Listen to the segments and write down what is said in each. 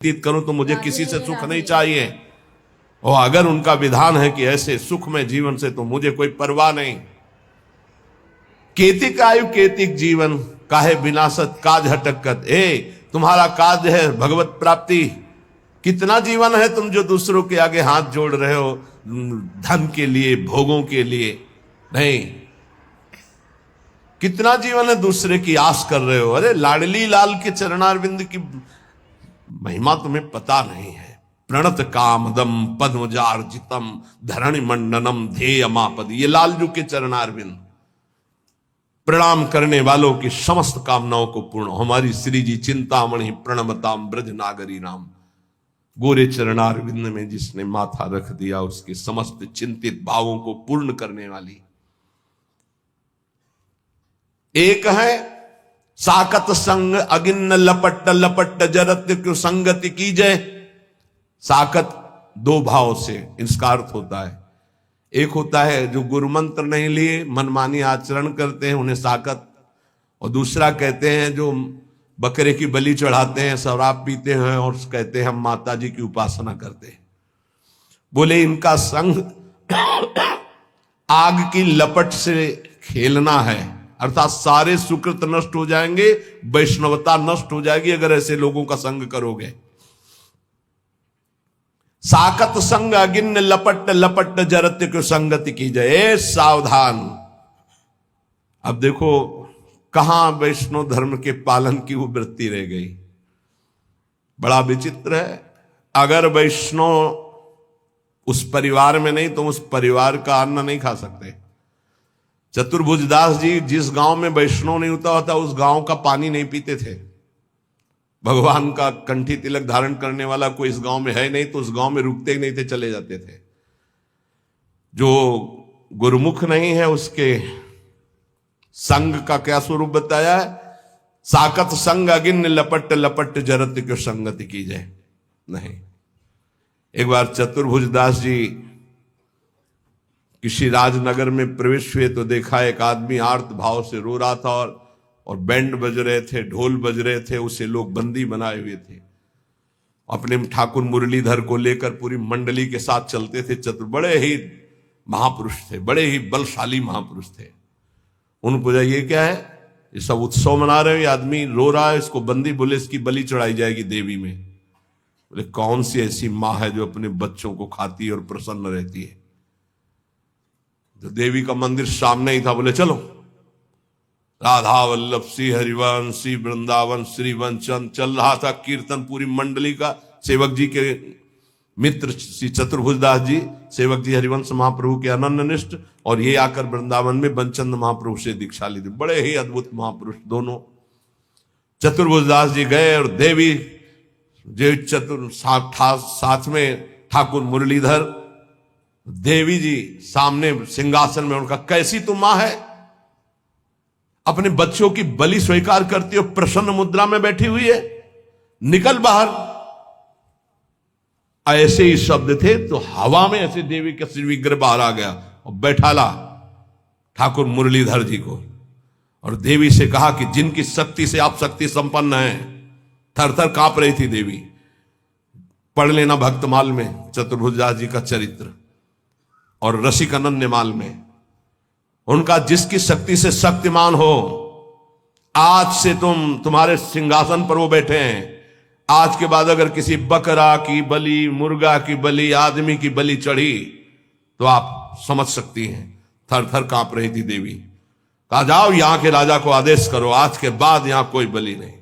व्यतीत करूं तो मुझे किसी से सुख नहीं चाहिए। और अगर उनका विधान है कि ऐसे सुखमय जीवन से तो मुझे कोई परवाह नहीं। केतिक आयु केतिक जीवन काहे विनाशत काज हटकत। तुम्हारा काज है भगवत प्राप्ति। कितना जीवन है तुम जो दूसरों के आगे हाथ जोड़ रहे हो धन के लिए, भोगों के लिए नहीं। कितना जीवन है दूसरे की आस कर रहे हो। अरे लाडली लाल के चरणारविंद की महिमा तुम्हें पता नहीं है। प्रणत कामदम पद्मजार्जितम धरणि मंडनम ध्येयमापद। ये लालजू के चरणारविंद प्रणाम करने वालों की समस्त कामनाओं को पूर्ण। हमारी श्री जी चिंतामणि प्रणमताम ब्रज नागरी नाम। गोरे चरणारविंद में जिसने माथा रख दिया उसके समस्त चिंतित भावों को पूर्ण करने वाली। एक है साकत संग अगिन्न लपट लपट जरत्य क्यों संगति की जय। साकत दो भाव से इसका अर्थ होता है। एक होता है जो गुरु मंत्र नहीं लिए मनमानी आचरण करते हैं उन्हें साकत। और दूसरा कहते हैं जो बकरे की बलि चढ़ाते हैं, शराब पीते हैं और कहते हैं हम माता जी की उपासना करते हैं। बोले इनका संग आग की लपट से खेलना है, अर्थात सारे सुकृत नष्ट हो जाएंगे, वैष्णवता नष्ट हो जाएगी अगर ऐसे लोगों का संग करोगे। साकत संग अगिन्न लपट लपट जरत्य को संगति की जय। सावधान। अब देखो कहां वैष्णव धर्म के पालन की वो वृत्ति रह गई। बड़ा विचित्र है। अगर वैष्णव उस परिवार में नहीं तो उस परिवार का अन्न नहीं खा सकते। चतुर्भुजदास जी जिस गांव में वैष्णव नहीं होता उस गांव का पानी नहीं पीते थे। भगवान का कंठी तिलक धारण करने वाला कोई इस गांव में है नहीं तो उस गांव में रुकते ही नहीं थे, चले जाते थे। जो गुरुमुख नहीं है उसके संग का क्या स्वरूप बताया है। साकत संग अगिन्न लपट लपट जरत क्यों संगति की जाए। नहीं। एक बार चतुर्भुजदास जी किसी राजनगर में प्रवेश हुए तो देखा एक आदमी आर्त भाव से रो रहा था और बैंड बज रहे थे, ढोल बज रहे थे, उसे लोग बंदी बनाए हुए थे। अपने ठाकुर मुरलीधर को लेकर पूरी मंडली के साथ चलते थे। बड़े ही महापुरुष थे, बड़े ही बलशाली महापुरुष थे। उन्होंने पूछा ये क्या है, ये सब उत्सव मना रहे हो, ये आदमी रो रहा है, इसको बंदी। बोले इसकी बलि चढ़ाई जाएगी देवी में। बोले कौन सी ऐसी माँ है जो अपने बच्चों को खाती है और प्रसन्न रहती है। तो देवी का मंदिर सामने ही था। बोले चलो राधा वल्लभ श्री हरिवंश श्री वृंदावन श्री वंचन चल रहा था कीर्तन पूरी मंडली का। सेवक जी के मित्र श्री चतुर्भुजदास जी, सेवक जी हरिवंश महाप्रभु के अनन्य निष्ठ, और ये आकर वृंदावन में बंचंद महाप्रभु से दीक्षा ली थी। बड़े ही अद्भुत महापुरुष दोनों। चतुर्भुजदास जी गए और देवी जो साथ में ठाकुर मुरलीधर, देवी जी सामने सिंहासन में। उनका कैसी तुम मां है, अपने बच्चों की बलि स्वीकार करती हो, प्रसन्न मुद्रा में बैठी हुई है, निकल बाहर। ऐसे ही शब्द थे तो हवा में ऐसे देवी का श्री विग्रह बाहर आ गया और बैठाला ठाकुर मुरलीधर जी को। और देवी से कहा कि जिनकी शक्ति से आप शक्ति संपन्न हैं। थर थर कांप रही थी देवी। पढ़ लेना भक्तमाल में चतुर्भुजदास जी का चरित्र और रसिक अनन्यमाल में। उनका जिसकी शक्ति से शक्तिमान हो, आज से तुम्हारे सिंहासन पर वो बैठे हैं। आज के बाद अगर किसी बकरा की बलि, मुर्गा की बलि, आदमी की बलि चढ़ी तो आप समझ सकती हैं। थर थर कांप रही थी देवी। कहा जाओ यहां के राजा को आदेश करो, आज के बाद यहां कोई बलि नहीं।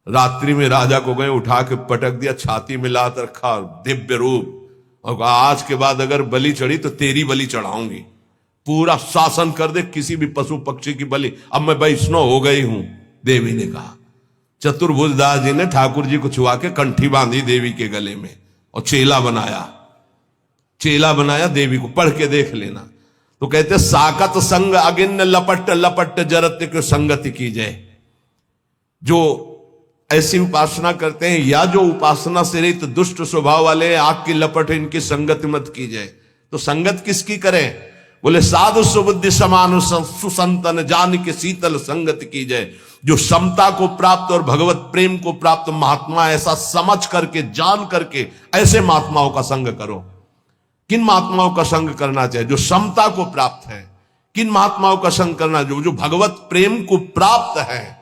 रात्रि में राजा को गए, उठा के पटक दिया, छाती में लात रखा, दिव्य रूप, और कहा आज के बाद अगर बलि चढ़ी तो तेरी बलि चढ़ाऊंगी। पूरा शासन कर दे, किसी भी पशु पक्षी की बलि। अब मैं वैष्णव हो गई हूं, देवी ने कहा। चतुर्भुजदास जी ने ठाकुर जी को छुआ के कंठी बांधी देवी के गले में और चेला बनाया देवी को। पढ़ के देख लेना। तो कहते साकत संग अगिन्न लपट लपट जरत्य को संगति की जाए। जो ऐसी उपासना करते हैं या जो उपासना से रहित दुष्ट स्वभाव वाले, आग की लपट इनकी संगति मत की जाए। तो संगत किसकी करें। बोले साधु सुबुद्धि समान सुसंतन जान के शीतल संगति की जाए। जो समता को प्राप्त और भगवत प्रेम को प्राप्त महात्मा, ऐसा समझ करके जान करके ऐसे महात्माओं का संग करो। किन महात्माओं का संग करना चाहिए? जो समता को प्राप्त है। किन महात्माओं का संग करना? जो भगवत प्रेम को प्राप्त है।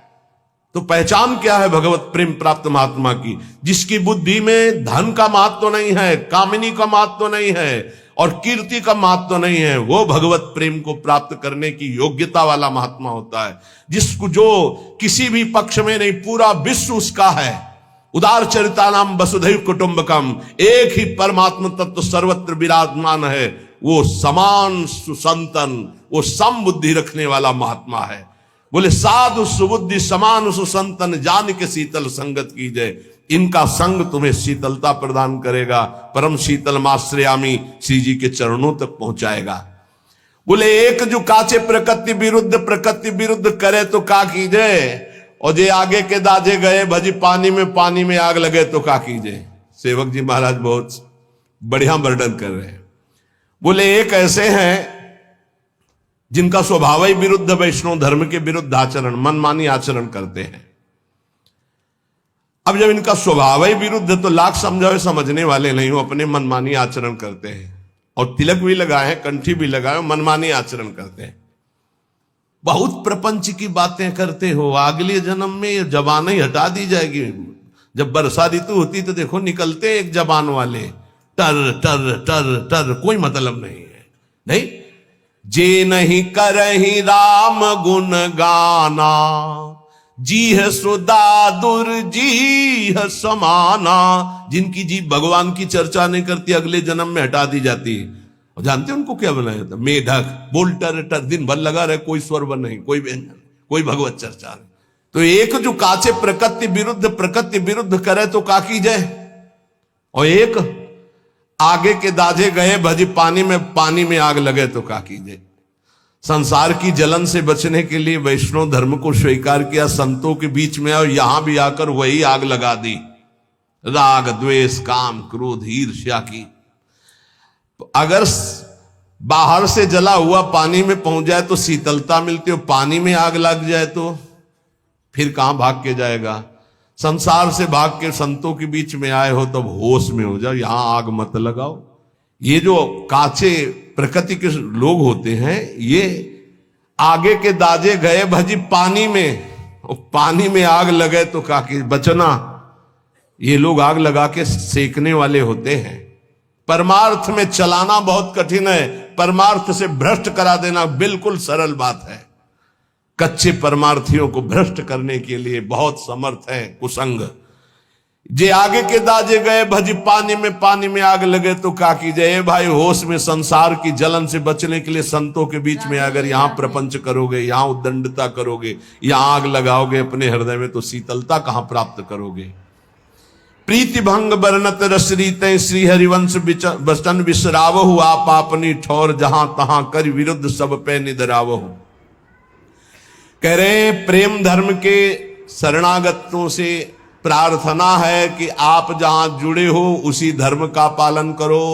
तो पहचान क्या है भगवत प्रेम प्राप्त महात्मा की? जिसकी बुद्धि में धन का महत्व नहीं है, कामिनी का महत्व नहीं है और कीर्ति का महत्व नहीं है, वो भगवत प्रेम को प्राप्त करने की योग्यता वाला महात्मा होता है। जिसको जो किसी भी पक्ष में नहीं, पूरा विश्व उसका है। उदार चरितानाम वसुधैव कुटुंबकम, एक ही परमात्मा तत्व सर्वत्र विराजमान है। वो समान सुसंतन, वो सम बुद्धि रखने वाला महात्मा है। बोले साधु सुबुद्धि समान सुसंतन, जान के शीतल संगत कीजिए। इनका संग तुम्हें शीतलता प्रदान करेगा, परम शीतल माश्रयामी श्री जी के चरणों तक पहुंचाएगा। बोले एक जो काचे प्रकृति विरुद्ध करे तो का कीजिए, और जे आगे के दाजे गए भजी पानी में आग लगे तो का कीजिए। सेवक जी महाराज बहुत बढ़िया वर्णन कर रहे हैं। बोले एक ऐसे हैं जिनका स्वभाव ही विरुद्ध, वैष्णव धर्म के विरुद्ध आचरण, मनमानी आचरण करते हैं। अब जब इनका स्वभाव ही विरुद्ध है तो लाख समझावे समझने वाले नहीं, वो अपने मनमानी आचरण करते हैं और तिलक भी लगाए, कंठी भी लगाए, मनमानी आचरण करते हैं। बहुत प्रपंच की बातें करते हो, अगले जन्म में ये जबान ही हटा दी जाएगी। जब वर्षा ऋतु होती तो देखो निकलते एक जबान वाले, टर टर टर टर, कोई मतलब नहीं है। नहीं, जे नहीं करही राम गुण गाना, जी है सुदादुर जी है समाना। जिनकी जी भगवान की चर्चा नहीं करती, अगले जन्म में हटा दी जाती है। और जानते हैं उनको क्या बनाया जाता? मेढक, बोल टर टर, दिन भर लगा रहे, कोई स्वर नहीं, कोई व्यंजन, कोई भगवत चर्चा नहीं। तो एक जो काचे प्रकृति विरुद्ध करे तो का की जाए, और एक आगे के दाजे गए भजी पानी में आग लगे तो का कीजिए। संसार की जलन से बचने के लिए वैष्णव धर्म को स्वीकार किया, संतों के बीच में, और यहां भी आकर वही आग लगा दी, राग द्वेष काम क्रोध ईर्ष्या की। अगर बाहर से जला हुआ पानी में पहुंच जाए तो शीतलता मिलती हो, पानी में आग लग जाए तो फिर कहां भाग के जाएगा? संसार से भाग के संतों के बीच में आए हो तब होश में हो जाओ, यहां आग मत लगाओ। ये जो काचे प्रकृति के लोग होते हैं, ये आगे के दाजे गए भजी पानी में आग लगे तो काकी बचना। ये लोग आग लगा के सेकने वाले होते हैं। परमार्थ में चलाना बहुत कठिन है, परमार्थ से भ्रष्ट करा देना बिल्कुल सरल बात है। कच्चे परमार्थियों को भ्रष्ट करने के लिए बहुत समर्थ है कुसंग। जे आगे के दाजे गए भजी पानी में आग लगे तो का कीजिए। भाई होश में संसार की जलन से बचने के लिए संतों के बीच में अगर यहां प्रपंच करोगे, यहां उद्दंडता करोगे, यहां आग लगाओगे अपने हृदय में, तो शीतलता कहां प्राप्त करोगे? प्रीति भंग बरनत रसरीत श्री हरिवंश बचन विसरावहु, आप अपनी ठौर जहां तहां कर विरुद्ध सब पे निदरावहु। कह रहे प्रेम धर्म के शरणागतों से प्रार्थना है कि आप जहां जुड़े हो उसी धर्म का पालन करो,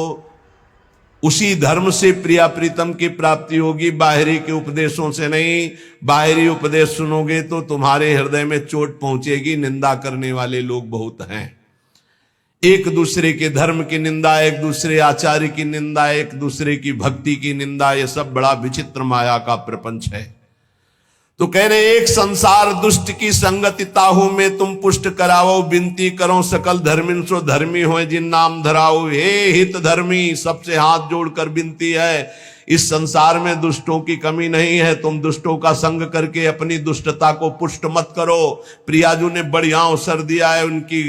उसी धर्म से प्रिया प्रीतम की प्राप्ति होगी, बाहरी के उपदेशों से नहीं। बाहरी उपदेश सुनोगे तो तुम्हारे हृदय में चोट पहुंचेगी। निंदा करने वाले लोग बहुत हैं, एक दूसरे के धर्म की निंदा, एक दूसरे आचार्य की निंदा, एक दूसरे की भक्ति की निंदा, ये सब बड़ा विचित्र माया का प्रपंच है। तो कह रहे एक संसार दुष्ट की संगति ताहू में तुम पुष्ट कराओ, विनती करो सकल धर्मिन सो धर्मी हो जिन नाम धराओ। हे हित धर्मी, सबसे हाथ जोड़कर विनती है, इस संसार में दुष्टों की कमी नहीं है। तुम दुष्टों का संग करके अपनी दुष्टता को पुष्ट मत करो। प्रियाजू ने बढ़िया अवसर दिया है, उनकी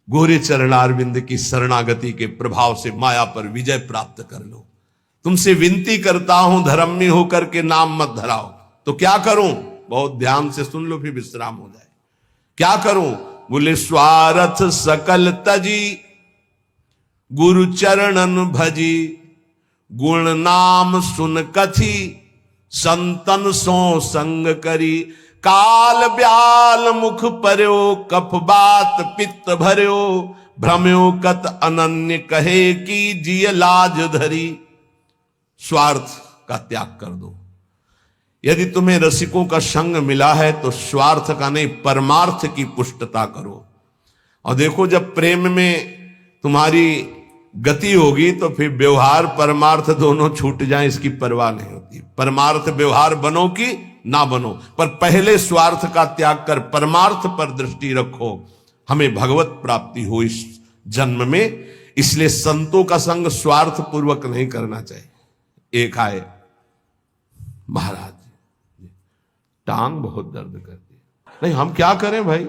गोरे चरणारविंद की शरणागति के प्रभाव से माया पर विजय प्राप्त कर लो। तुमसे विनती करता हूं धर्मी होकर के नाम मत धराओ। तो क्या करूं? बहुत ध्यान से सुन लो, फिर विश्राम हो जाए। क्या करूं? बोले स्वार्थ सकल तजी, गुरु चरणन भजी, गुण नाम सुन कथी, संतन सो संग करी। काल ब्याल मुख पर्यो, कफ बात पित्त भर्यो, भ्रम्यो कत अनन्य कहे की जिय लाज धरी। स्वार्थ का त्याग कर दो। यदि तुम्हें रसिकों का संग मिला है तो स्वार्थ का नहीं परमार्थ की पुष्टता करो। और देखो जब प्रेम में तुम्हारी गति होगी तो फिर व्यवहार परमार्थ दोनों छूट जाए इसकी परवाह नहीं होती। परमार्थ व्यवहार बनो कि ना बनो, पर पहले स्वार्थ का त्याग कर परमार्थ पर दृष्टि रखो, हमें भगवत प्राप्ति हो इस जन्म में। इसलिए संतों का संग स्वार्थ पूर्वक नहीं करना चाहिए। एक आए महाराज टांग बहुत दर्द करती है, नहीं हम क्या करें भाई,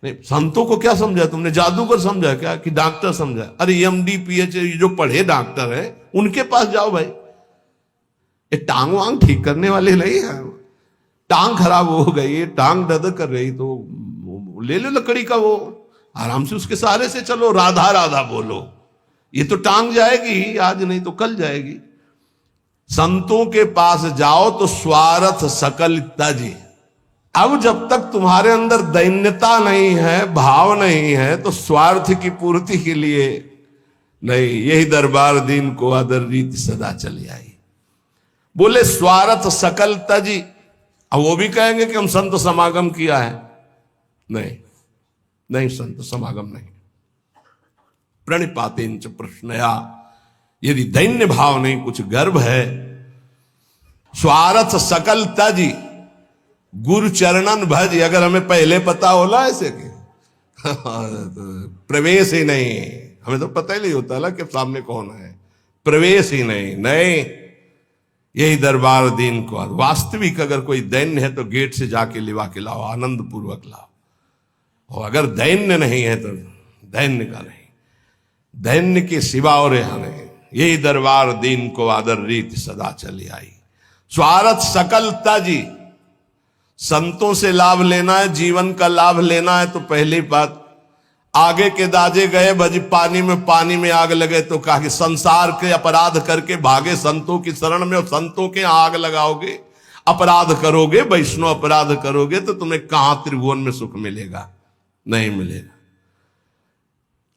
नहीं संतों को क्या समझा तुमने, जादूगर समझा क्या कि डॉक्टर समझा? अरे एमडी पीएचडी जो पढ़े डॉक्टर है उनके पास जाओ भाई, ये टांग वांग ठीक करने वाले नहीं है। टांग खराब हो गई, टांग दर्द कर रही तो ले लो लकड़ी का वो, आराम से उसके सहारे से चलो, राधा राधा बोलो, ये तो टांग जाएगी आज नहीं तो कल जाएगी। संतों के पास जाओ तो स्वार्थ सकल तजी। अब जब तक तुम्हारे अंदर दैन्यता नहीं है, भाव नहीं है, तो स्वार्थ की पूर्ति के लिए नहीं, यही दरबार दीन को आदर रीति सदा चली आई। बोले स्वार्थ सकल तजी। अब वो भी कहेंगे कि हम संत समागम किया है, नहीं नहीं संत समागम नहीं। प्रणिपातेन च प्रश्नया, यदि दैन्य भाव नहीं, कुछ गर्व है, स्वार्थ सकल तजी गुरु चरणन भज। अगर हमें पहले पता होला ऐसे कि प्रवेश ही नहीं, हमें तो पता ही नहीं होता ना कि सामने कौन है, प्रवेश ही नहीं, नहीं यही दरबार दीन को। वास्तविक अगर कोई दैन्य है तो गेट से जाके लिवा के लाओ, आनंद पूर्वक लाओ। और अगर दैन्य नहीं है तो दैन्य का नहीं, दैन्य के सिवा और यहां नहीं। यही दरबार दीन को आदर रीति सदा चली आई। स्वार्थ सकल तजी, संतों से लाभ लेना है, जीवन का लाभ लेना है तो पहली बात, आगे के दाजे गए भजी पानी में आग लगे, तो कहा कि संसार के अपराध करके भागे संतों की शरण में, और संतों के आग लगाओगे, अपराध करोगे, वैष्णव अपराध करोगे तो तुम्हें कहां त्रिभुवन में सुख मिलेगा, नहीं मिलेगा।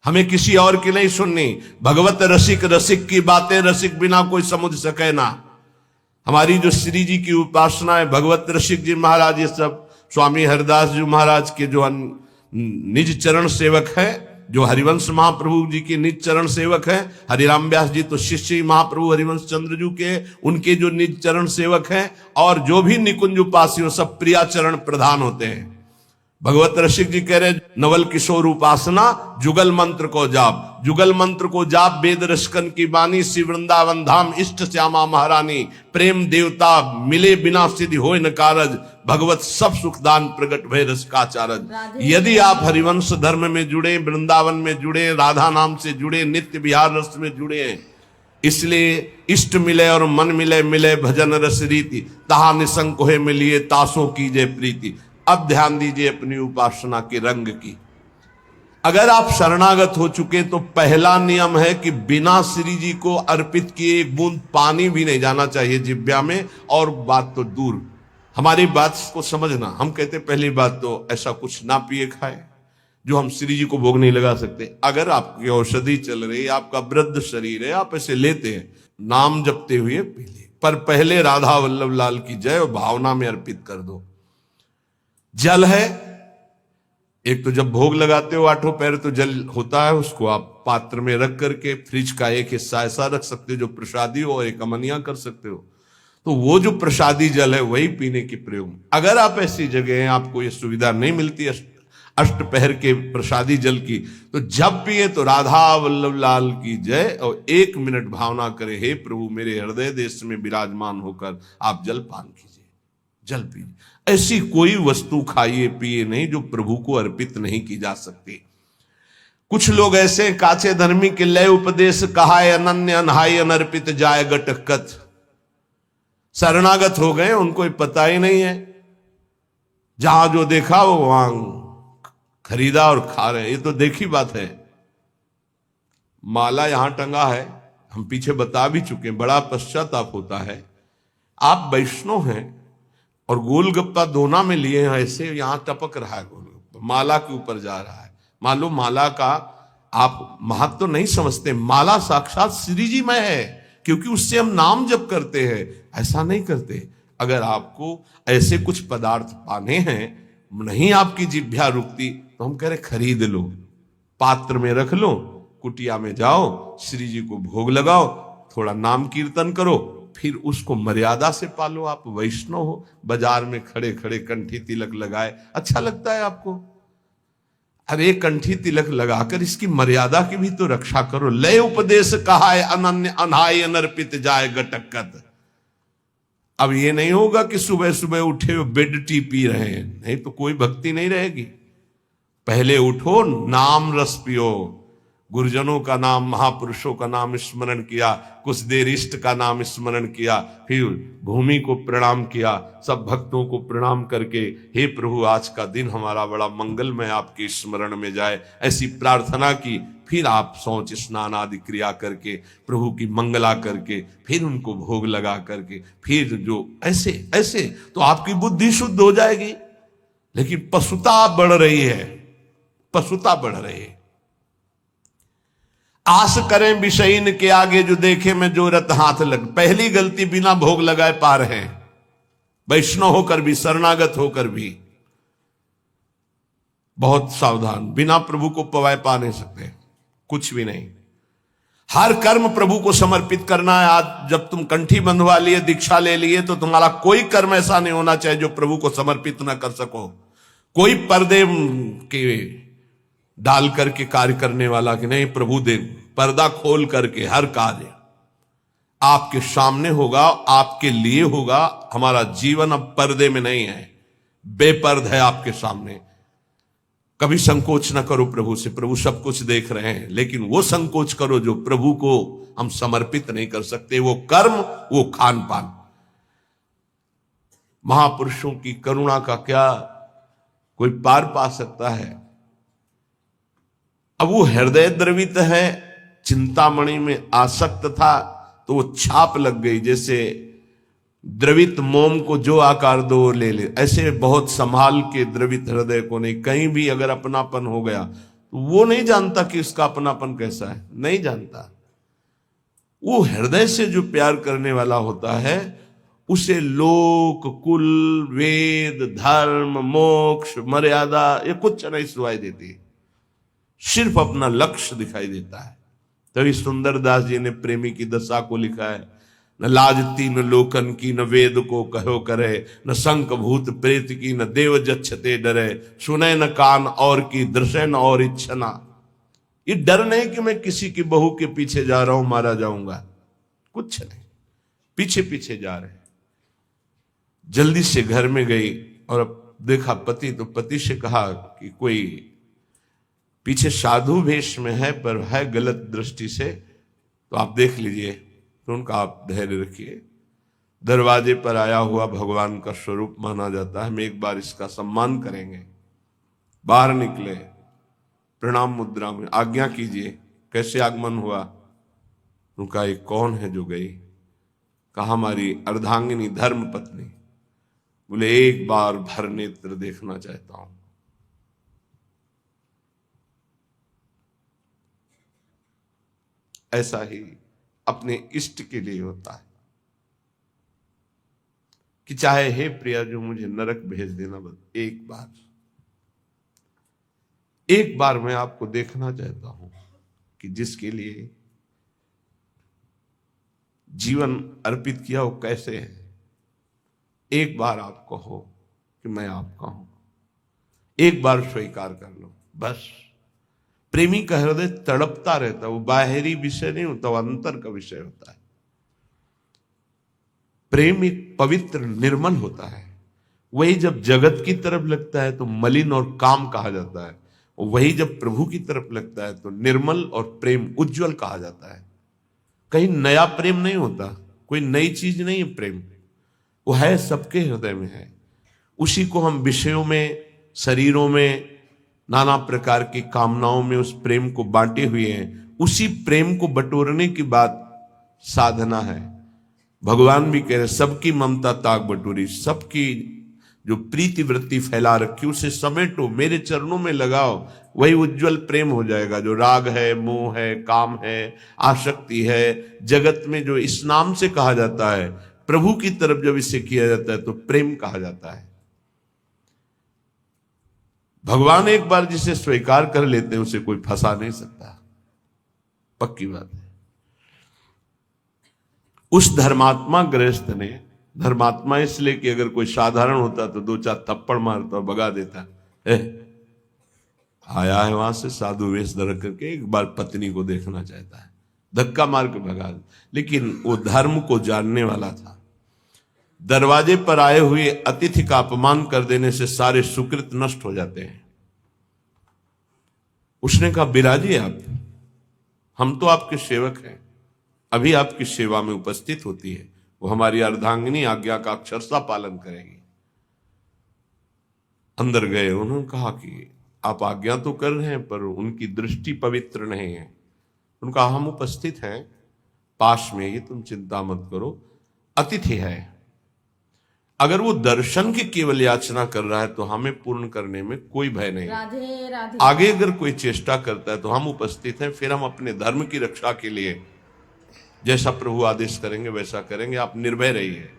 हमें किसी और की नहीं सुननी, भगवत रसिक, रसिक की बातें रसिक बिना कोई समझ सके ना। हमारी जो श्री जी की उपासना है, भगवत रसिक जी महाराज, ये सब स्वामी हरिदास जी महाराज के जो निज चरण सेवक है, जो हरिवंश महाप्रभु जी के निज चरण सेवक है। हरिराम व्यास जी तो शिष्य महाप्रभु हरिवंश चंद्र जी के, उनके जो निज चरण सेवक हैं, और जो भी निकुंज उपासी हो सब प्रिया चरण प्रधान होते हैं। भगवत रसिक जी कह रहे, नवल किशोर उपासना जुगल मंत्र को जाप, जुगल मंत्र को जाप वेद रसकन की बानी, श्री वृंदावन धाम इष्ट श्यामा महारानी, प्रेम देवता मिले बिना सिद्धि होय न कारज, भगवत सब सुखदान प्रगट भय रस का चारज। यदि आप हरिवंश धर्म में जुड़े, वृंदावन में जुड़े, राधा नाम से जुड़े, नित्य विहार रस में जुड़े हैं, इसलिए इष्ट मिले और मन मिले, मिले भजन रस रीति, तहा निसंक होए मिलिए तासों कीजे प्रीति। अब ध्यान दीजिए अपनी उपासना के रंग की। अगर आप शरणागत हो चुके तो पहला नियम है कि बिना श्री जी को अर्पित किए एक बूंद पानी भी नहीं जाना चाहिए जिब्या में। और बात तो दूर, हमारी बात को समझना, हम कहते पहली बात तो ऐसा कुछ ना पिए खाए जो हम श्री जी को भोग नहीं लगा सकते। अगर आपकी औषधि चल रही, आपका वृद्ध शरीर है, आप ऐसे लेते हैं, नाम जपते हुए पी ले, पर पहले राधा वल्लभ लाल की जय और भावना में अर्पित कर दो। जल है, एक तो जब भोग लगाते हो आठों पैर तो जल होता है, उसको आप पात्र में रख करके फ्रिज का एक हिस्सा ऐसा रख सकते हो जो प्रसादी हो, और एक अमनिया कर सकते हो, तो वो जो प्रसादी जल है वही पीने की प्रयोग। अगर आप ऐसी जगह हैं आपको ये सुविधा नहीं मिलती अष्टपहर के प्रसादी जल की, तो जब पिए तो राधा वल्लभ लाल की जय और 1 मिनट भावना करे, हे प्रभु मेरे हृदय देश में विराजमान होकर आप जल पान कीजिए, जल पीजिए। ऐसी कोई वस्तु खाइए पिए नहीं जो प्रभु को अर्पित नहीं की जा सकती। कुछ लोग ऐसे काचे धर्मी के लय उपदेश कहा अनन्य अनहाय अनर्पित जाय गटकत, शरणागत हो गए, उनको पता ही नहीं है, जहां जो देखा वो वहां खरीदा और खा रहे। ये तो देखी बात है। माला यहां टंगा है, हम पीछे बता भी चुके, बड़ा पश्चाताप होता है। आप वैष्णव हैं और गोलगप्पा दोना में लिए हैं, ऐसे यहां टपक रहा है गोलगप्पा, माला के ऊपर जा रहा है। मान लो माला का आप महत्व तो नहीं समझते, माला साक्षात श्री जी में है, क्योंकि उससे हम नाम जप करते हैं। ऐसा नहीं करते, अगर आपको ऐसे कुछ पदार्थ पाने हैं, नहीं आपकी जिह्वा रुकती, तो हम कह रहे खरीद लो, पात्र में रख लो, कुटिया में जाओ, श्री जी को भोग लगाओ, थोड़ा नाम कीर्तन करो, फिर उसको मर्यादा से पालो। आप वैष्णव हो, बाजार में खड़े खड़े कंठी तिलक लगाए अच्छा लगता है आपको? अरे कंठी तिलक लगाकर इसकी मर्यादा की भी तो रक्षा करो। लय उपदेश कहा है अनन्य अनाय अनर्पित जाए गटकत। अब ये नहीं होगा कि सुबह सुबह उठे हो बेड टी पी रहे हैं, नहीं तो कोई भक्ति नहीं रहेगी। पहले उठो, नाम रस पियो, गुरुजनों का नाम, महापुरुषों का नाम स्मरण किया, कुछ देर इष्ट का नाम स्मरण किया, फिर भूमि को प्रणाम किया, सब भक्तों को प्रणाम करके हे प्रभु आज का दिन हमारा बड़ा मंगलमय आपके स्मरण में जाए, ऐसी प्रार्थना की। फिर आप शौच स्नान आदि क्रिया करके प्रभु की मंगला करके फिर उनको भोग लगा करके फिर जो ऐसे ऐसे तो आपकी बुद्धि शुद्ध हो जाएगी। लेकिन पशुता बढ़ रही है, पशुता बढ़ रही है। आस करें विषयीन के आगे जो देखे मैं जो रत हाथ लग। पहली गलती बिना भोग लगाए पा रहे हैं, वैष्णव होकर भी, शरणागत होकर भी। बहुत सावधान, बिना प्रभु को पवाए पा नहीं सकते, कुछ भी नहीं। हर कर्म प्रभु को समर्पित करना है। आज जब तुम कंठी बंधवा लिए, दीक्षा ले लिए, तो तुम्हारा कोई कर्म ऐसा नहीं होना चाहिए जो प्रभु को समर्पित ना कर सको। कोई पर्दे के डाल करके कार्य करने वाला कि नहीं, प्रभु दे पर्दा खोल करके हर कार्य आपके सामने होगा, आपके लिए होगा। हमारा जीवन अब पर्दे में नहीं है, बेपर्द है आपके सामने। कभी संकोच ना करो प्रभु से, प्रभु सब कुछ देख रहे हैं, लेकिन वो संकोच करो जो प्रभु को हम समर्पित नहीं कर सकते। वो कर्म, वो खान पान। महापुरुषों की करुणा का क्या कोई पार पा सकता है? अब वो हृदय द्रवित है, चिंतामणि में आसक्त था तो वो छाप लग गई। जैसे द्रवित मोम को जो आकार दो ले ले, ऐसे बहुत संभाल के द्रवित हृदय को नहीं। कहीं भी अगर अपनापन हो गया तो वो नहीं जानता कि उसका अपनापन कैसा है, नहीं जानता। वो हृदय से जो प्यार करने वाला होता है उसे लोक, कुल, वेद, धर्म, मोक्ष, मर्यादा ये कुछ नहीं सुनाई देती, सिर्फ अपना लक्ष्य दिखाई देता है। तभी सुंदरदास जी ने प्रेमी की दशा को लिखा है, न लाजती न लोकन की, न वेद को कहो करे, न शंख भूत प्रेत की, न देव जच्छते डरे, सुने न कान और की, दृश्य न और इच्छना। ये डर नहीं कि मैं किसी की बहू के पीछे जा रहा हूं, मारा जाऊंगा, कुछ नहीं, पीछे पीछे जा रहे। जल्दी से घर में गई और अब देखा पति, तो पति से कहा कि कोई पीछे साधु वेश में है पर है गलत दृष्टि से, तो आप देख लीजिए। तो उनका आप धैर्य रखिए, दरवाजे पर आया हुआ भगवान का स्वरूप माना जाता है, हम एक बार इसका सम्मान करेंगे। बाहर निकले, प्रणाम मुद्रा में, आज्ञा कीजिए, कैसे आगमन हुआ? उनका ये कौन है जो गई? कहा हमारी अर्धांगिनी धर्म पत्नी। बोले एक बार भर नेत्र देखना चाहता हूं। ऐसा ही अपने इष्ट के लिए होता है कि चाहे हे प्रिया जो मुझे नरक भेज देना, बस एक बार मैं आपको देखना चाहता हूं कि जिसके लिए जीवन अर्पित किया वो कैसे है। एक बार आप कहो कि मैं आपका हूं, एक बार स्वीकार कर लो बस। प्रेमी का हृदय तड़पता रहता है, वो बाहरी विषय नहीं होता, वो अंतर का विषय होता है। प्रेम एक पवित्र निर्मल होता है। वही जब जगत की तरफ लगता है तो मलिन और काम कहा जाता है, वही जब प्रभु की तरफ लगता है तो निर्मल और प्रेम उज्जवल कहा जाता है। कहीं नया प्रेम नहीं होता, कोई नई चीज नहीं है प्रेम, वो है सबके हृदय में है। उसी को हम विषयों में, शरीरों में, नाना प्रकार की कामनाओं में उस प्रेम को बांटे हुए हैं। उसी प्रेम को बटोरने की बात साधना है। भगवान भी कह रहे सबकी ममता ताक बटोरी, सबकी जो प्रीति वृत्ति फैला रखी उसे समेटो, मेरे चरणों में लगाओ, वही उज्जवल प्रेम हो जाएगा। जो राग है, मोह है, काम है, आसक्ति है, जगत में जो इस नाम से कहा जाता है प्रभु की तरफ जब इसे किया जाता है तो प्रेम कहा जाता है। भगवान एक बार जिसे स्वीकार कर लेते हैं उसे कोई फंसा नहीं सकता, पक्की बात है। उस धर्मात्मा गृहस्थ ने, धर्मात्मा इसलिए कि अगर कोई साधारण होता तो 2-4 थप्पड़ मारता और भगा देता, आया है वहां से साधु वेश धर करके, एक बार पत्नी को देखना चाहता है, धक्का मार के भगा दे। लेकिन वो धर्म को जानने वाला था। दरवाजे पर आए हुए अतिथि का अपमान कर देने से सारे सुकृत नष्ट हो जाते हैं। उसने कहा, बिराजिए आप, हम तो आपके सेवक हैं, अभी आपकी सेवा में उपस्थित होती है। वो हमारी अर्धांगिनी आज्ञा का अक्षरशः पालन करेगी। अंदर गए, उन्होंने कहा कि आप आज्ञा तो कर रहे हैं पर उनकी दृष्टि पवित्र नहीं है। उनका हम उपस्थित हैं पास में ही, तुम चिंता मत करो, अतिथि है। अगर वो दर्शन की केवल याचना कर रहा है तो हमें पूर्ण करने में कोई भय नहीं। राधे राधे। आगे अगर कोई चेष्टा करता है तो हम उपस्थित हैं, फिर हम अपने धर्म की रक्षा के लिए जैसा प्रभु आदेश करेंगे वैसा करेंगे, आप निर्भय रहिए।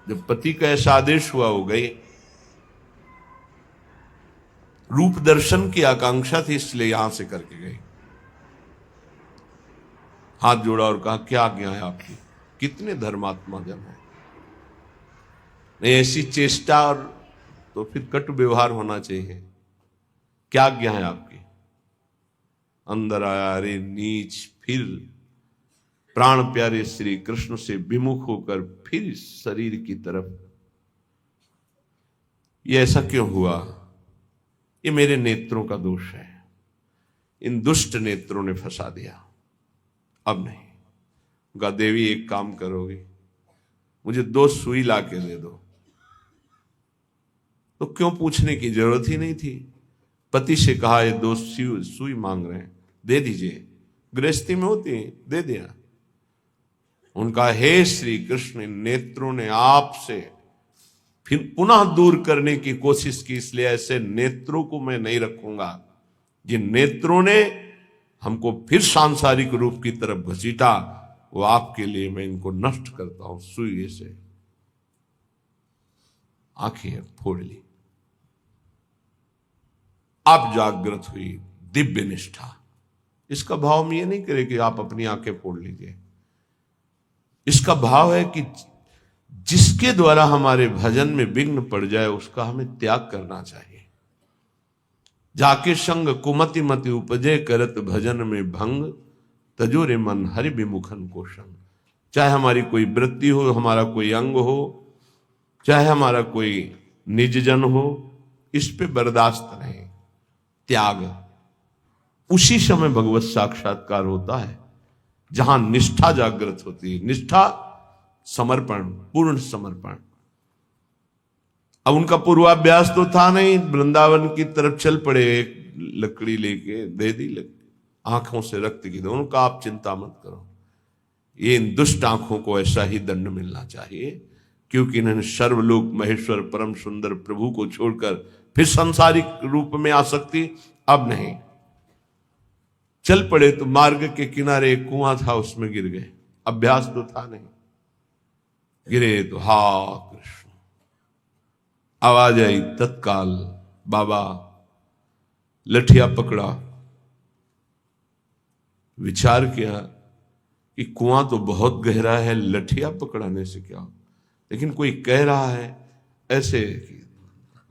जब पति का ऐसा आदेश हुआ, हो गई। रूप दर्शन की आकांक्षा थी इसलिए यहां से करके गई। हाथ जोड़ा और कहा, क्या आज्ञा है आपकी? कितने धर्मात्मा जन है, नहीं ऐसी चेष्टा और तो फिर कटु व्यवहार होना चाहिए। क्या आज्ञा है आपकी? अंदर आया, अरे नीच, फिर प्राण प्यारे श्री कृष्ण से विमुख होकर फिर शरीर की तरफ। ये ऐसा क्यों हुआ? ये मेरे नेत्रों का दोष है, इन दुष्ट नेत्रों ने फंसा दिया। अब नहीं। गा देवी एक काम करोगी, मुझे 2 सुई ला के दे दो। तो क्यों पूछने की जरूरत ही नहीं थी। पति से कहा, ये 2 सुई मांग रहे हैं, दे दीजिए। गृहस्थी में होती है, दे दिया। उनका, हे श्री कृष्ण, नेत्रों ने आपसे फिर पुनः दूर करने की कोशिश की, इसलिए ऐसे नेत्रों को मैं नहीं रखूंगा। जिन नेत्रों ने हमको फिर सांसारिक रूप की तरफ घसीटा, वो आपके लिए मैं इनको नष्ट करता हूं सुई से। आंखें फोड़ ली। आप जागृत हुई, दिव्य निष्ठा। इसका भाव हम ये नहीं करें कि आप अपनी आंखें फोड़ लीजिए। इसका भाव है कि जिसके द्वारा हमारे भजन में विघ्न पड़ जाए उसका हमें त्याग करना चाहिए। जाके संग कुमति मति उपजे, करत भजन में भंग, तजोरे मन हरि विमुखन को संग। चाहे हमारी कोई वृत्ति हो, हमारा कोई अंग हो, चाहे हमारा कोई निज जन हो, इस पे बर्दाश्त नहीं। त्याग, उसी समय भगवत साक्षात्कार होता है जहां निष्ठा जागृत होती है। निष्ठा, समर्पण, पूर्ण समर्पण। अब उनका पूर्वाभ्यास तो था नहीं, वृंदावन की तरफ चल पड़े, एक लकड़ी लेके दे दी, आंखों से रक्त की। दोनों का आप चिंता मत करो, ये इन दुष्ट आंखों को ऐसा ही दंड मिलना चाहिए, क्योंकि इन्होंने सर्वलोक महेश्वर परम सुंदर प्रभु को छोड़कर फिर सांसारिक रूप में आसक्ति। अब नहीं। चल पड़े तो मार्ग के किनारे एक कुआं था, उसमें गिर गए। अभ्यास तो था नहीं, गिरे तो हा कृष्ण, आवाज आई तत्काल। बाबा लठिया पकड़ा, विचार किया कि कुआं तो बहुत गहरा है, लठिया पकड़ाने से क्या हो। लेकिन कोई कह रहा है, ऐसे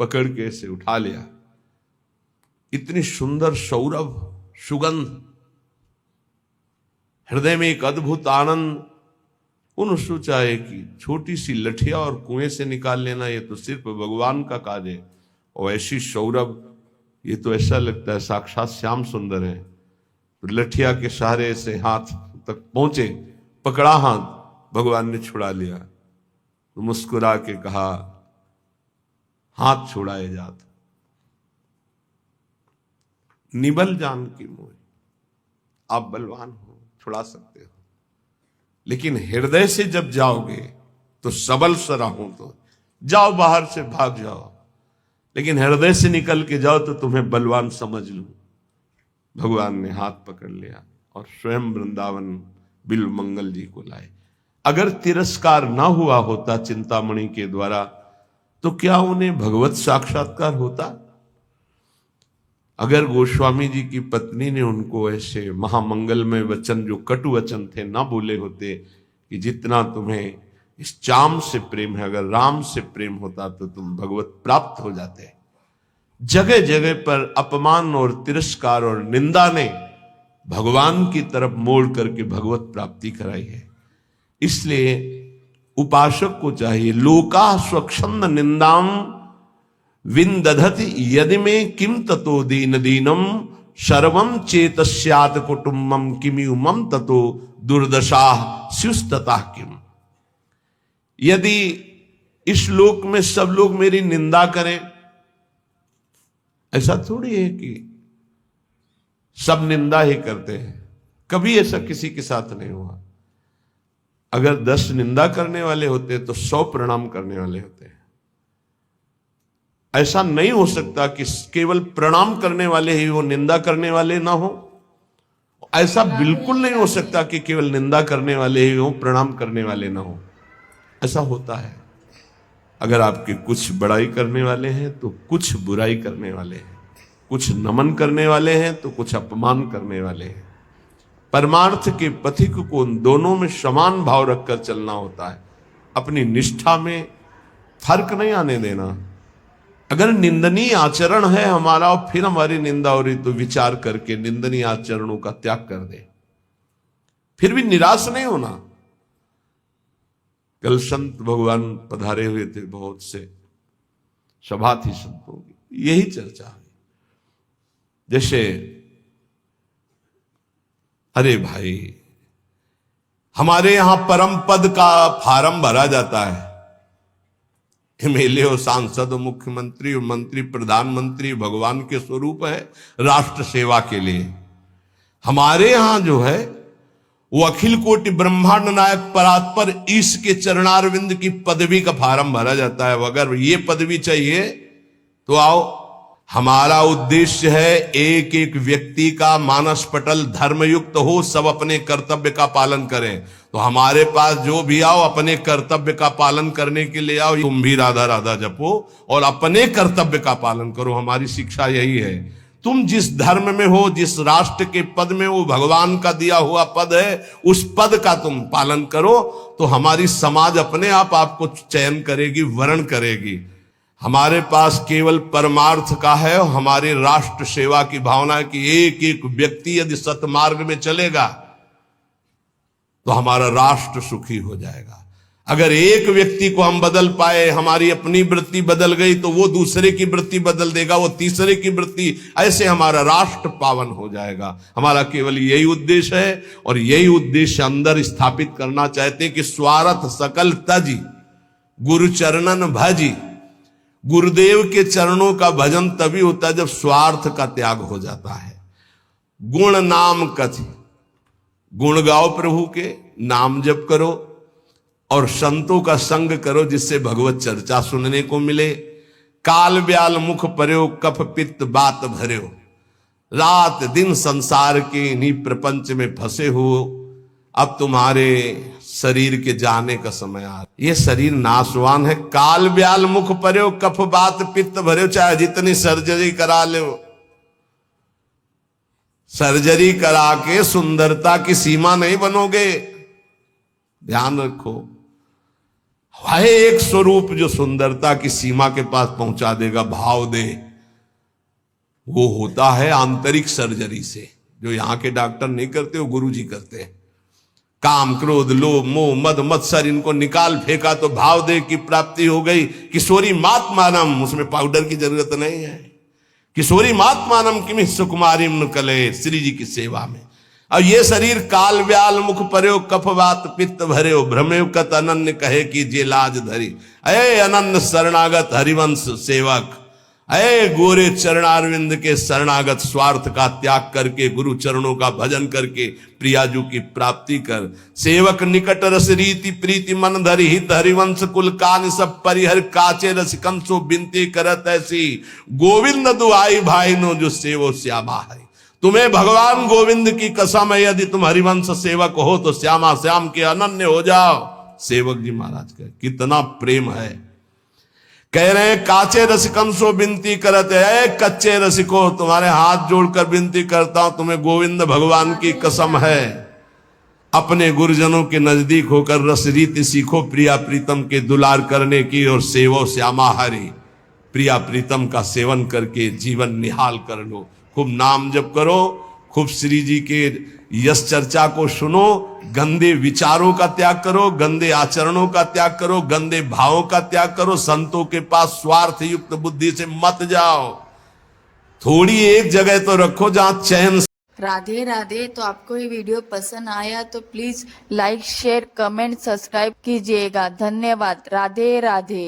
पकड़ के ऐसे उठा लिया। इतनी सुंदर सौरभ, सुगंध, हृदय में एक अद्भुत आनंद। उन्होंने सोचा है कि छोटी सी लठिया और कुएं से निकाल लेना, ये तो सिर्फ भगवान का काज है। और ऐसी सौरभ, ये तो ऐसा लगता है साक्षात श्याम सुंदर है। तो लठिया के सहारे से हाथ तक पहुंचे, पकड़ा हाथ, भगवान ने छुड़ा लिया। तो मुस्कुरा के कहा, हाथ छुड़ाए जात निबल जान की मोह। आप बलवान हो, छुड़ा सकते हो, लेकिन हृदय से जब जाओगे तो सबल सराहूं तो जाओ, बाहर से भाग जाओ, लेकिन हृदय से निकल के जाओ तो तुम्हें बलवान समझ लूं। भगवान ने हाथ पकड़ लिया और स्वयं वृंदावन बिल्व मंगल जी को लाए। अगर तिरस्कार ना हुआ होता चिंतामणि के द्वारा तो क्या उन्हें भगवत साक्षात्कार होता? अगर गोस्वामी जी की पत्नी ने उनको ऐसे महामंगलमय वचन, जो कटु वचन थे, ना बोले होते कि जितना तुम्हें इस चाम से प्रेम है, अगर राम से प्रेम होता तो तुम भगवत प्राप्त हो जाते। जगह जगह पर अपमान और तिरस्कार और निंदा ने भगवान की तरफ मोड़ करके भगवत प्राप्ति कराई है। इसलिए उपासक को चाहिए, लोका स्वच्छंद निंदाम विंदधति यदि में किम ततो दीन दीनम सर्वम चेतस्यात कुटुंबम किमु मम ततो दुर्दशा स्युस्तता किम। यदि इस लोक में सब लोग मेरी निंदा करें, ऐसा थोड़ी है कि सब निंदा ही करते हैं, कभी ऐसा किसी के साथ नहीं हुआ। अगर 10 निंदा करने वाले होते तो 100 प्रणाम करने वाले होते हैं। ऐसा नहीं हो सकता कि केवल प्रणाम करने वाले ही वो निंदा करने वाले ना हो। ऐसा बिल्कुल नहीं हो सकता कि केवल निंदा करने वाले ही हो, प्रणाम करने वाले ना हो। ऐसा होता है। अगर आपके कुछ बड़ाई करने वाले हैं तो कुछ बुराई करने वाले हैं, कुछ नमन करने वाले हैं तो कुछ अपमान करने वाले हैं। परमार्थ के पथिक को उन दोनों में समान भाव रखकर चलना होता है। अपनी निष्ठा में फर्क नहीं आने देना। अगर निंदनीय आचरण है हमारा और फिर हमारी निंदा हो रही तो विचार करके निंदनीय आचरणों का त्याग कर दे, फिर भी निराश नहीं होना। कल संत भगवान पधारे हुए थे, बहुत से सभा थी संतों की, यही चर्चा हुई। जैसे अरे भाई, हमारे यहां परम पद का फार्म भरा जाता है। एमएलए हो, सांसद हो, मुख्यमंत्री हो, मंत्री, प्रधानमंत्री भगवान के स्वरूप है राष्ट्र सेवा के लिए। हमारे यहां जो है वो अखिल कोटि ब्रह्मांड नायक परात्पर ईश के चरणारविंद की पदवी का फार्म भरा जाता है। अगर ये पदवी चाहिए तो आओ। हमारा उद्देश्य है एक एक व्यक्ति का मानस पटल धर्मयुक्त हो, सब अपने कर्तव्य का पालन करें। तो हमारे पास जो भी आओ अपने कर्तव्य का पालन करने के लिए आओ। तुम भी राधा राधा जपो और अपने कर्तव्य का पालन करो। हमारी शिक्षा यही है। तुम जिस धर्म में हो, जिस राष्ट्र के पद में हो, भगवान का दिया हुआ पद है, उस पद का तुम पालन करो तो हमारी समाज अपने आप आपको चयन करेगी, वर्ण करेगी। हमारे पास केवल परमार्थ का है और हमारे राष्ट्र सेवा की भावना है कि एक एक व्यक्ति यदि सतमार्ग में चलेगा तो हमारा राष्ट्र सुखी हो जाएगा। अगर एक व्यक्ति को हम बदल पाए, हमारी अपनी वृत्ति बदल गई तो वो दूसरे की वृत्ति बदल देगा, वो तीसरे की वृत्ति, ऐसे हमारा राष्ट्र पावन हो जाएगा। हमारा केवल यही उद्देश्य है और यही उद्देश्य अंदर स्थापित करना चाहते हैं कि स्वार्थ सकल तजी गुरु चरणन भजी। गुरुदेव के चरणों का भजन तभी होता है जब स्वार्थ का त्याग हो जाता है। गुण नाम कथ, गुण गाओ प्रभु के, नाम जप करो और संतों का संग करो जिससे भगवत चर्चा सुनने को मिले। काल ब्याल मुख पर्यो कफ पित्त बात भर्यो। रात दिन संसार के इन्हीं प्रपंच में फंसे हो। अब तुम्हारे शरीर के जाने का समय आ, ये शरीर नाशवान है। काल ब्याल मुख पर्यो कफ बात पित्त भर्यो। चाहे जितनी सर्जरी करा लो, सर्जरी करा के सुंदरता की सीमा नहीं बनोगे। ध्यान रखो, है एक स्वरूप जो सुंदरता की सीमा के पास पहुंचा देगा, भाव दे। वो होता है आंतरिक सर्जरी से, जो यहां के डॉक्टर नहीं करते, वो गुरु जी करते हैं। काम क्रोध लोभ मोह मद मत्सर इनको निकाल फेंका तो भाव देह की प्राप्ति हो गई। किशोरी मातमानम, उसमें पाउडर की जरूरत नहीं है। किशोरी मातमानम किमि सुकुमारी कले, श्री जी की सेवा में। और ये शरीर काल व्याल मुख पर्यो कफ बात पित्त भर्यो। भ्रमेव कत अनन्य कहे कि जे लाज धरी। अये अनन्य शरणागत हरिवंश सेवक, अये गोरे चरणारविंद के शरणागत, स्वार्थ का त्याग करके गुरु चरणों का भजन करके प्रियाजू की प्राप्ति कर। सेवक निकट रस रीति प्रीति मन धरि हित हरिवंश कुल कान सब परिहर काचे रस कंसो बिनती करत ऐसी। गोविंद दुआई भाई नो जो सेवो श्यामा है। तुम्हें भगवान गोविंद की कसम है, यदि तुम हरिवंश सेवक हो तो श्यामा श्याम के अनन्य हो जाओ। सेवक जी महाराज का कितना प्रेम है। कह रहे हैं काचे रसिकम सो विनती करते है, कच्चे रसिको तुम्हारे हाथ जोड़कर विनती करता हूं, तुम्हें गोविंद भगवान की कसम है, अपने गुरुजनों के नजदीक होकर रस रीति सीखो, प्रिया प्रीतम के दुलार करने की और सेवो श्यामा हरि, प्रिया प्रीतम का सेवन करके जीवन निहाल कर लो। खूब नाम जप करो, खूब श्री जी के यश चर्चा को सुनो, गंदे विचारों का त्याग करो, गंदे आचरणों का त्याग करो, गंदे भावों का त्याग करो, संतों के पास स्वार्थ युक्त बुद्धि से मत जाओ, थोड़ी एक जगह तो रखो जहां चैन। राधे राधे। तो आपको ये वीडियो पसंद आया तो please like share comment subscribe कीजिएगा। धन्यवाद। राधे राधे।